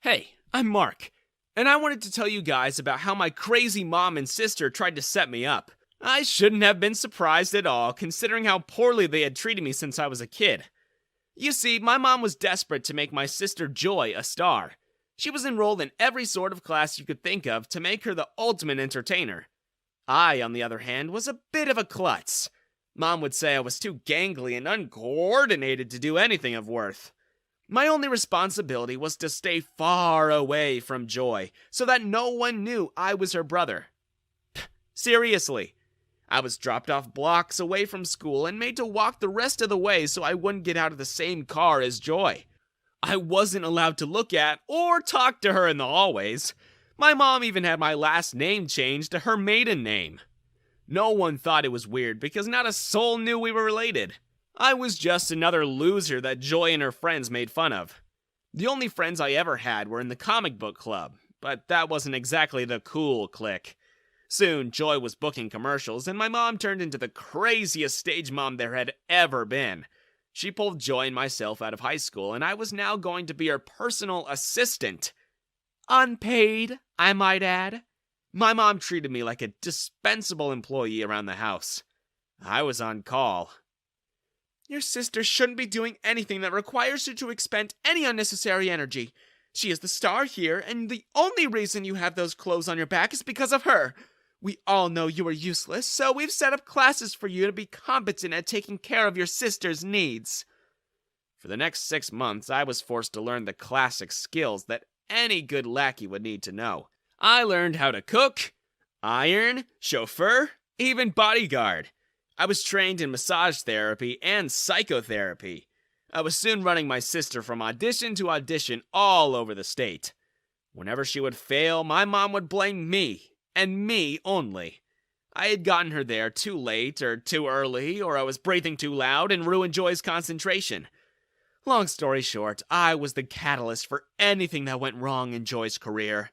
Hey, I'm Mark, and I wanted to tell you guys about how my crazy mom and sister tried to set me up. I shouldn't have been surprised at all, considering how poorly they had treated me since I was a kid. You see, my mom was desperate to make my sister Joy a star. She was enrolled in every sort of class you could think of to make her the ultimate entertainer. I, on the other hand, was a bit of a klutz. Mom would say I was too gangly and uncoordinated to do anything of worth. My only responsibility was to stay far away from Joy, so that no one knew I was her brother. Seriously. I was dropped off blocks away from school and made to walk the rest of the way so I wouldn't get out of the same car as Joy. I wasn't allowed to look at or talk to her in the hallways. My mom even had my last name changed to her maiden name. No one thought it was weird because not a soul knew we were related. I was just another loser that Joy and her friends made fun of. The only friends I ever had were in the comic book club, but that wasn't exactly the cool clique. Soon, Joy was booking commercials, and my mom turned into the craziest stage mom there had ever been. She pulled Joy and myself out of high school, and I was now going to be her personal assistant. Unpaid, I might add. My mom treated me like a dispensable employee around the house. I was on call. Your sister shouldn't be doing anything that requires you to expend any unnecessary energy. She is the star here, and the only reason you have those clothes on your back is because of her. We all know you are useless, so we've set up classes for you to be competent at taking care of your sister's needs. For the next 6 months, I was forced to learn the classic skills that any good lackey would need to know. I learned how to cook, iron, chauffeur, even bodyguard. I was trained in massage therapy and psychotherapy. I was soon running my sister from audition to audition all over the state. Whenever she would fail, my mom would blame me, and me only. I had gotten her there too late or too early, or I was breathing too loud and ruined Joy's concentration. Long story short, I was the catalyst for anything that went wrong in Joy's career.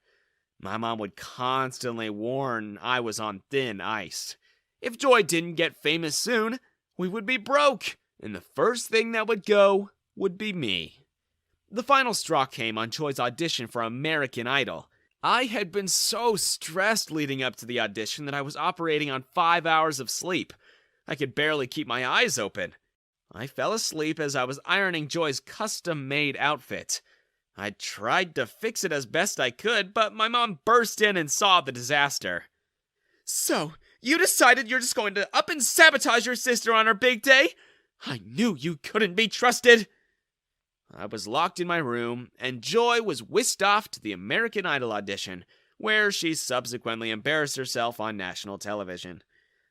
My mom would constantly warn I was on thin ice. If Joy didn't get famous soon, we would be broke, and the first thing that would go would be me. The final straw came on Joy's audition for American Idol. I had been so stressed leading up to the audition that I was operating on 5 hours of sleep. I could barely keep my eyes open. I fell asleep as I was ironing Joy's custom-made outfit. I tried to fix it as best I could, but my mom burst in and saw the disaster. So, you decided you're just going to up and sabotage your sister on her big day? I knew you couldn't be trusted. I was locked in my room, and Joy was whisked off to the American Idol audition, where she subsequently embarrassed herself on national television.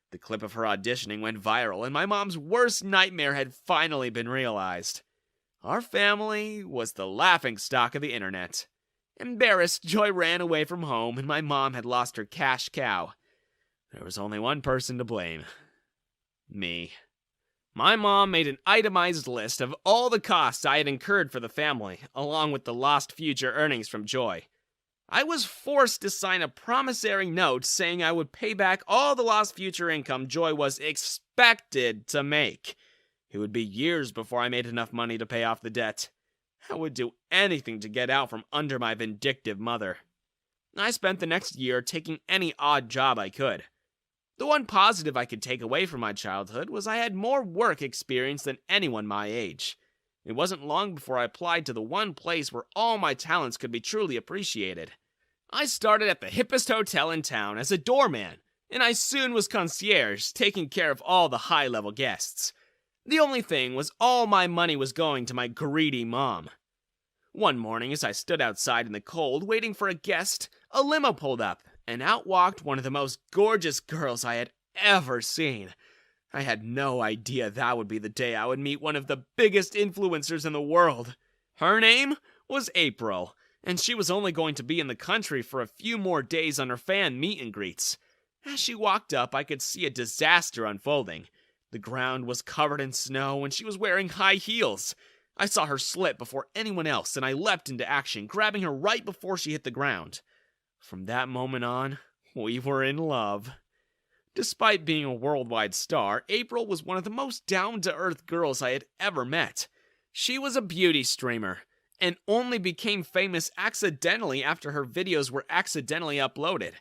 The clip of her auditioning went viral, and my mom's worst nightmare had finally been realized. Our family was the laughingstock of the internet. Embarrassed, Joy ran away from home, and my mom had lost her cash cow. There was only one person to blame. Me. My mom made an itemized list of all the costs I had incurred for the family, along with the lost future earnings from Joy. I was forced to sign a promissory note saying I would pay back all the lost future income Joy was expected to make. It would be years before I made enough money to pay off the debt. I would do anything to get out from under my vindictive mother. I spent the next year taking any odd job I could. The one positive I could take away from my childhood was I had more work experience than anyone my age. It wasn't long before I applied to the one place where all my talents could be truly appreciated. I started at the hippest hotel in town as a doorman, and I soon was concierge, taking care of all the high-level guests. The only thing was all my money was going to my greedy mom. One morning, as I stood outside in the cold waiting for a guest, a limo pulled up, and out walked one of the most gorgeous girls I had ever seen. I had no idea that would be the day I would meet one of the biggest influencers in the world. Her name was April, and she was only going to be in the country for a few more days on her fan meet and greets. As she walked up, I could see a disaster unfolding. The ground was covered in snow, and she was wearing high heels. I saw her slip before anyone else, and I leapt into action, grabbing her right before she hit the ground. From that moment on, we were in love. Despite being a worldwide star, April was one of the most down-to-earth girls I had ever met. She was a beauty streamer, and only became famous accidentally after her videos were accidentally uploaded.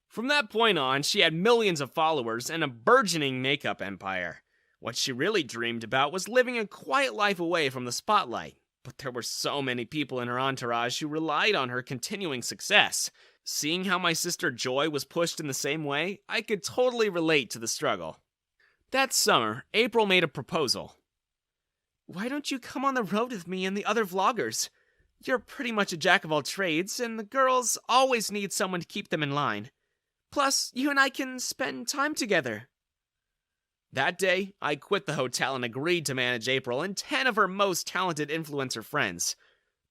From that point on, she had millions of followers and a burgeoning makeup empire. What she really dreamed about was living a quiet life away from the spotlight. But there were so many people in her entourage who relied on her continuing success. Seeing how my sister Joy was pushed in the same way, I could totally relate to the struggle. That summer, April made a proposal. "Why don't you come on the road with me and the other vloggers? You're pretty much a jack of all trades, and the girls always need someone to keep them in line. Plus, you and I can spend time together." That day, I quit the hotel and agreed to manage April and 10 of her most talented influencer friends.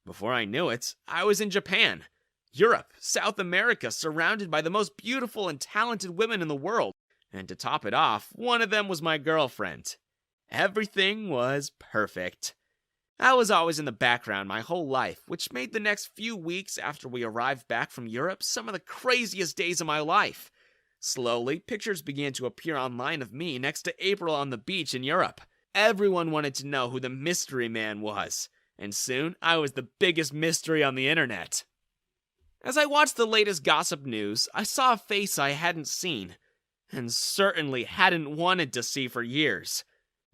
Before I knew it, I was in Japan, Europe, South America, surrounded by the most beautiful and talented women in the world. And to top it off, one of them was my girlfriend. Everything was perfect. I was always in the background my whole life, which made the next few weeks after we arrived back from Europe some of the craziest days of my life. Slowly, pictures began to appear online of me next to April on the beach in Europe. Everyone wanted to know who the mystery man was, and soon I was the biggest mystery on the internet. As I watched the latest gossip news, I saw a face I hadn't seen, and certainly hadn't wanted to see for years.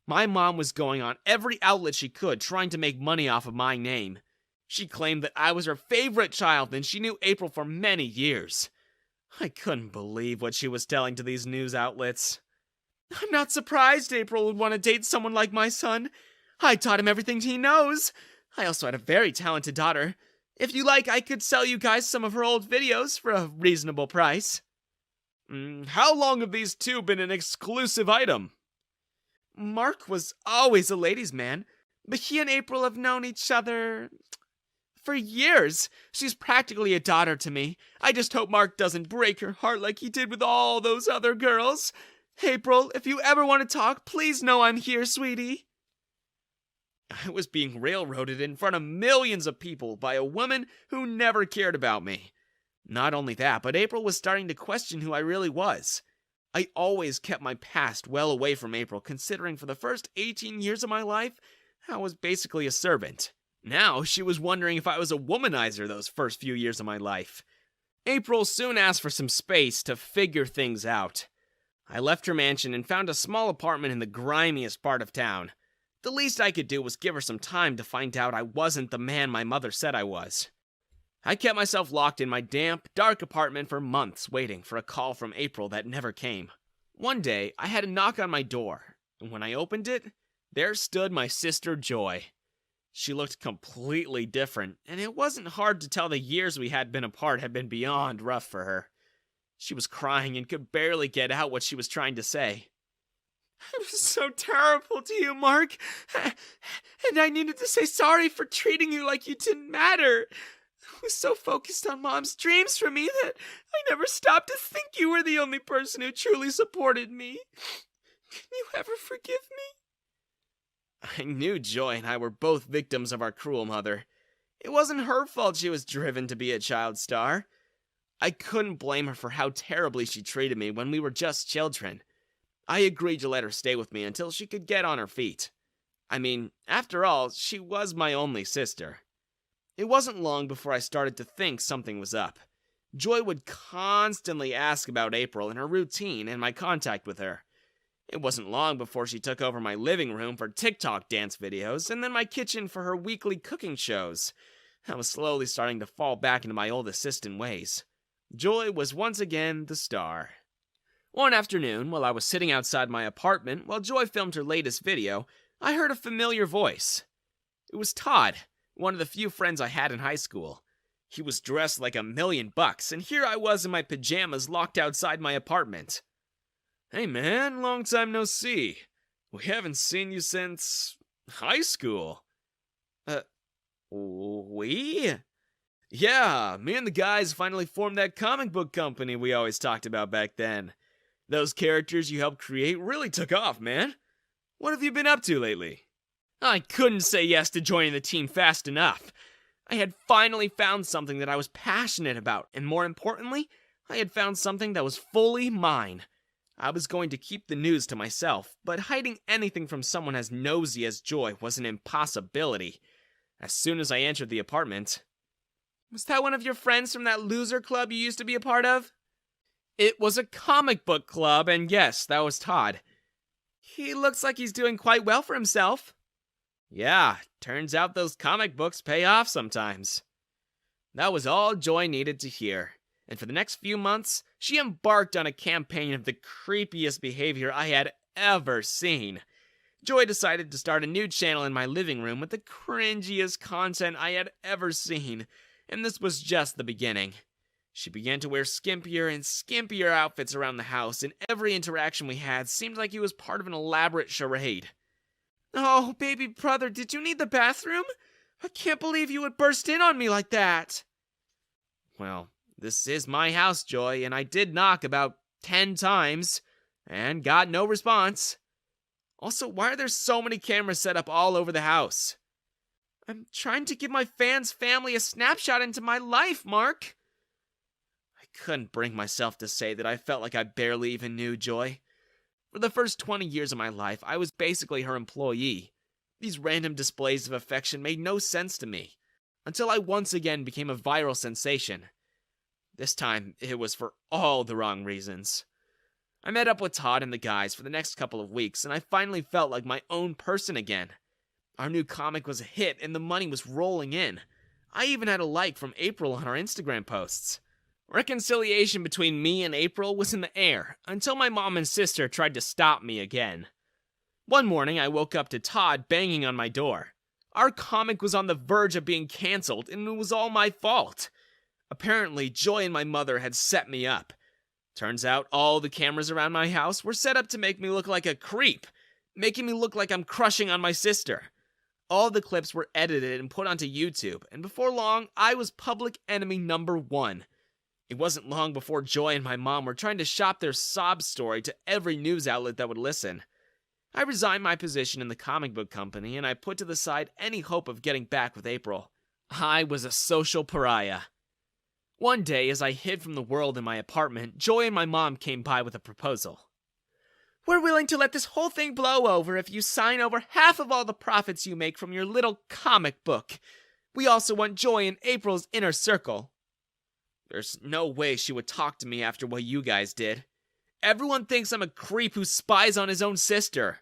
My mom was going on every outlet she could trying to make money off of my name. She claimed that I was her favorite child and she knew April for many years. I couldn't believe what she was telling to these news outlets. "I'm not surprised April would want to date someone like my son. I taught him everything he knows. I also had a very talented daughter. If you like, I could sell you guys some of her old videos for a reasonable price." How long have these two been an exclusive item?" "Mark was always a ladies' man, but he and April have known each other for years. She's practically a daughter to me. I just hope Mark doesn't break her heart like he did with all those other girls. April, if you ever want to talk, please know I'm here, sweetie." I was being railroaded in front of millions of people by a woman who never cared about me. Not only that, but April was starting to question who I really was. I always kept my past well away from April, considering for the first 18 years of my life, I was basically a servant. Now, she was wondering if I was a womanizer those first few years of my life. April soon asked for some space to figure things out. I left her mansion and found a small apartment in the grimiest part of town. The least I could do was give her some time to find out I wasn't the man my mother said I was. I kept myself locked in my damp, dark apartment for months, waiting for a call from April that never came. One day, I had a knock on my door, and when I opened it, there stood my sister Joy. She looked completely different, and it wasn't hard to tell the years we had been apart had been beyond rough for her. She was crying and could barely get out what she was trying to say. "I was so terrible to you, Mark, and I needed to say sorry for treating you like you didn't matter. I was so focused on Mom's dreams for me that I never stopped to think you were the only person who truly supported me. Can you ever forgive me?" I knew Joy and I were both victims of our cruel mother. It wasn't her fault she was driven to be a child star. I couldn't blame her for how terribly she treated me when we were just children. I agreed to let her stay with me until she could get on her feet. I mean, after all, she was my only sister. It wasn't long before I started to think something was up. Joy would constantly ask about April and her routine and my contact with her. It wasn't long before she took over my living room for TikTok dance videos, and then my kitchen for her weekly cooking shows. I was slowly starting to fall back into my old assistant ways. Joy was once again the star. One afternoon, while I was sitting outside my apartment while Joy filmed her latest video, I heard a familiar voice. It was Todd, one of the few friends I had in high school. He was dressed like $1,000,000, and here I was in my pajamas locked outside my apartment. "Hey man, long time no see. We haven't seen you since high school." We? Yeah, me and the guys finally formed that comic book company we always talked about back then. Those characters you helped create really took off, man. What have you been up to lately?" I couldn't say yes to joining the team fast enough. I had finally found something that I was passionate about, and more importantly, I had found something that was fully mine. I was going to keep the news to myself, but hiding anything from someone as nosy as Joy was an impossibility. as soon as I entered the apartment. "Was that one of your friends from that loser club you used to be a part of?" It was a comic book club, and yes, that was Todd. "He looks like he's doing quite well for himself." "Yeah, turns out those comic books pay off sometimes." That was all Joy needed to hear, and for the next few months, she embarked on a campaign of the creepiest behavior I had ever seen. Joy decided to start a new channel in my living room with the cringiest content I had ever seen, and this was just the beginning. She began to wear skimpier and skimpier outfits around the house, and every interaction we had seemed like it was part of an elaborate charade. "Oh, baby brother, did you need the bathroom? I can't believe you would burst in on me like that." Well, this is my house, Joy, and I did knock about 10 times, and got no response. Also, why are there so many cameras set up all over the house? "I'm trying to give my fans' family a snapshot into my life, Mark." I couldn't bring myself to say that I felt like I barely even knew Joy. For the first 20 years of my life, I was basically her employee. These random displays of affection made no sense to me, until I once again became a viral sensation. This time, it was for all the wrong reasons. I met up with Todd and the guys for the next couple of weeks, and I finally felt like my own person again. Our new comic was a hit, and the money was rolling in. I even had a like from April on our Instagram posts. Reconciliation between me and April was in the air, until my mom and sister tried to stop me again. One morning, I woke up to Todd banging on my door. Our comic was on the verge of being canceled, and it was all my fault. Apparently, Joy and my mother had set me up. Turns out all the cameras around my house were set up to make me look like a creep, making me look like I'm crushing on my sister. All the clips were edited and put onto YouTube, and before long, I was public enemy number 1. It wasn't long before Joy and my mom were trying to shop their sob story to every news outlet that would listen. I resigned my position in the comic book company, and I put to the side any hope of getting back with April. I was a social pariah. One day, as I hid from the world in my apartment, Joy and my mom came by with a proposal. "We're willing to let this whole thing blow over if you sign over half of all the profits you make from your little comic book. We also want Joy in April's inner circle." There's no way she would talk to me after what you guys did. Everyone thinks I'm a creep who spies on his own sister.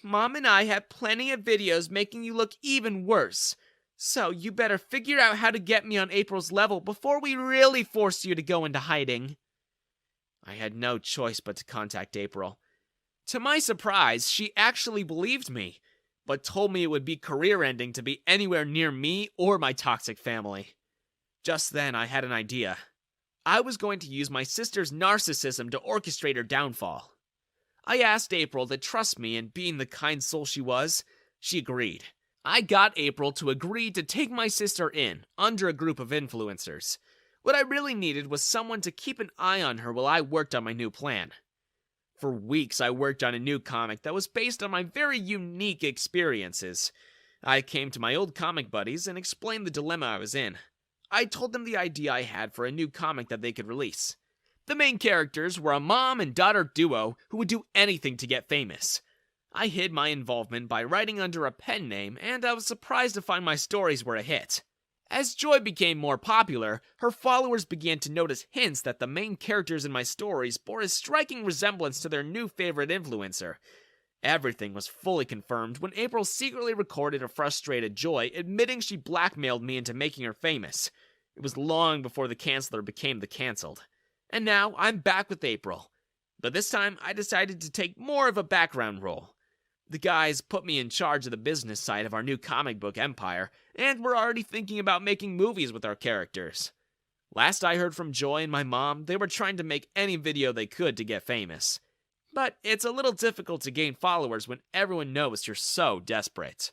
"Mom and I have plenty of videos making you look even worse. So you better figure out how to get me on April's level before we really force you to go into hiding." I had no choice but to contact April. To my surprise, she actually believed me, but told me it would be career-ending to be anywhere near me or my toxic family. Just then, I had an idea. I was going to use my sister's narcissism to orchestrate her downfall. I asked April to trust me, and being the kind soul she was, she agreed. I got April to agree to take my sister in, under a group of influencers. What I really needed was someone to keep an eye on her while I worked on my new plan. For weeks, I worked on a new comic that was based on my very unique experiences. I came to my old comic buddies and explained the dilemma I was in. I told them the idea I had for a new comic that they could release. The main characters were a mom and daughter duo who would do anything to get famous. I hid my involvement by writing under a pen name, and I was surprised to find my stories were a hit. As Joy became more popular, her followers began to notice hints that the main characters in my stories bore a striking resemblance to their new favorite influencer. Everything was fully confirmed when April secretly recorded a frustrated Joy admitting she blackmailed me into making her famous. It was long before the canceller became the cancelled. And now I'm back with April. But this time I decided to take more of a background role. The guys put me in charge of the business side of our new comic book empire, and we're already thinking about making movies with our characters. Last I heard from Joy and my mom, they were trying to make any video they could to get famous. But it's a little difficult to gain followers when everyone knows you're so desperate.